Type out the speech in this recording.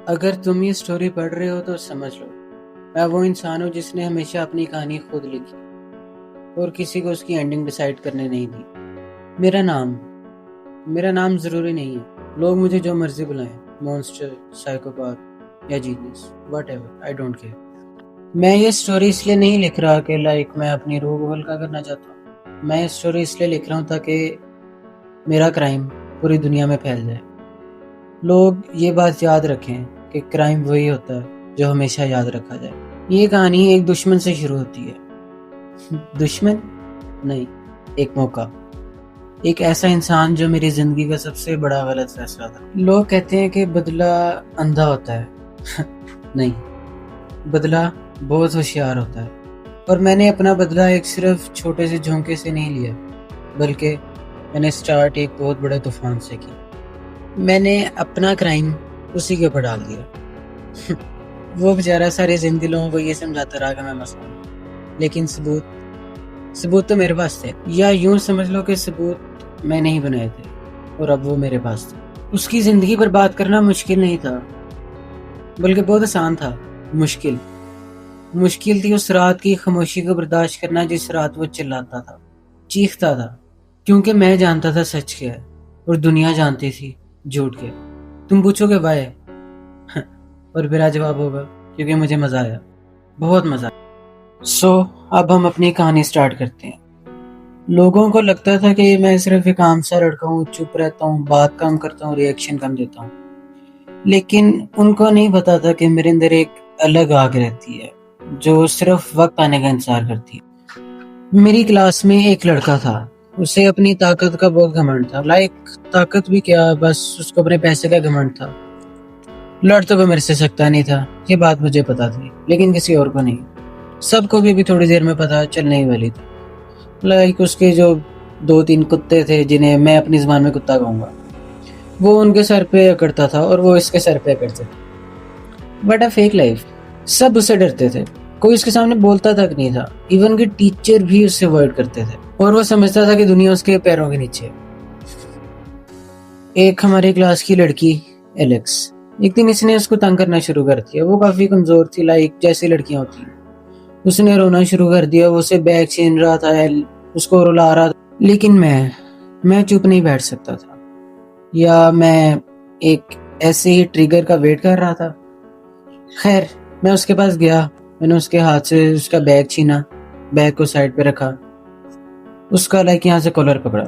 اگر تم یہ سٹوری پڑھ رہے ہو تو سمجھ لو میں وہ انسان ہوں جس نے ہمیشہ اپنی کہانی خود لکھی اور کسی کو اس کی اینڈنگ ڈیسائیڈ کرنے نہیں دی۔ میرا نام ضروری نہیں ہے، لوگ مجھے جو مرضی بلائیں، مونسٹر، سائیکوپاتھ یا genius, what ever, I don't care. میں یہ سٹوری اس لیے نہیں لکھ رہا کہ میں اپنی روح کو ہلکا کرنا چاہتا ہوں، میں یہ سٹوری اس لیے لکھ رہا ہوں تاکہ میرا کرائم پوری دنیا میں پھیل جائے۔ لوگ یہ بات یاد رکھیں کہ کرائم وہی ہوتا ہے جو ہمیشہ یاد رکھا جائے۔ یہ کہانی ایک دشمن سے شروع ہوتی ہے۔ دشمن نہیں، ایک موقع، ایک ایسا انسان جو میری زندگی کا سب سے بڑا غلط فیصلہ تھا۔ لوگ کہتے ہیں کہ بدلہ اندھا ہوتا ہے نہیں، بدلہ بہت ہوشیار ہوتا ہے، اور میں نے اپنا بدلہ ایک صرف چھوٹے سے جھونکے سے نہیں لیا، بلکہ میں نے سٹارٹ ایک بہت بڑے طوفان سے کی۔ میں نے اپنا کرائم اسی کے اوپر ڈال دیا۔ وہ بیچارہ سارے زندگی لوگوں کو یہ سمجھاتا رہا کہ میں مسئلہ ہوں، لیکن ثبوت تو میرے پاس تھے، یا یوں سمجھ لو کہ ثبوت میں نہیں بنائے تھے اور اب وہ میرے پاس تھے۔ اس کی زندگی پر بات کرنا مشکل نہیں تھا، بلکہ بہت آسان تھا۔ مشکل تھی اس رات کی خاموشی کو برداشت کرنا جس رات وہ چلاتا تھا، چیختا تھا، کیونکہ میں جانتا تھا سچ کیا ہے اور دنیا جانتی تھی جھوٹ کیا۔ تم پوچھو گے وائے، اور میرا جواب ہوگا کیونکہ مجھے مزہ آیا، بہت مزہ آیا۔ اب ہم اپنی کہانی سٹارٹ کرتے ہیں۔ لوگوں کو لگتا تھا کہ میں صرف ایک عام سا لڑکا ہوں، چپ رہتا ہوں، بات کم کرتا ہوں، ریئیکشن کم دیتا ہوں، لیکن ان کو نہیں پتا تھا کہ میرے اندر ایک الگ آگ رہتی ہے جو صرف وقت آنے کا انتظار کرتی ہے۔ میری کلاس میں ایک لڑکا تھا، اسے اپنی طاقت کا بہت گھمنڈ تھا، طاقت بھی کیا، بس اس کو اپنے پیسے کا گھمنڈ تھا۔ لڑ تو وہ میرے سے سکتا نہیں تھا، یہ بات مجھے پتا تھی، لیکن کسی اور کو نہیں۔ سب کو بھی تھوڑی دیر میں پتا چلنے ہی والی تھی۔ اس کے جو 2-3 کتے تھے جنہیں میں اپنی زبان میں کتا کہوں گا، وہ ان کے سر پہ اکڑتا تھا اور وہ اس کے سر پہ اکڑتے تھے۔ بٹ اے فیک لائف، سب اسے ڈرتے تھے، کوئی اس کے سامنے بولتا تک نہیں تھا، ایون کہ ٹیچر بھی اس سے اوائڈ کرتے تھے، اور وہ سمجھتا تھا کہ دنیا اس کے پیروں کے نیچے۔ ایک ہماری کلاس کی لڑکی ایلیکس، ایک دن اس نے اس کو تنگ کرنا شروع کر دیا۔ وہ کافی کمزور تھی، جیسی لڑکیاں ہوتی ہیں۔ اس نے رونا شروع کر دیا، وہ اسے بیگ چھین رہا تھا، اس کو رلا رہا تھا، لیکن میں چپ نہیں بیٹھ سکتا تھا، یا میں ایک ایسے ہی ٹریگر کا ویٹ کر رہا تھا۔ خیر، میں اس کے پاس گیا، میں نے اس کے ہاتھ سے اس کا بیگ چھینا، بیگ کو سائڈ پہ رکھا، اس کا یہاں سے کالر پکڑا،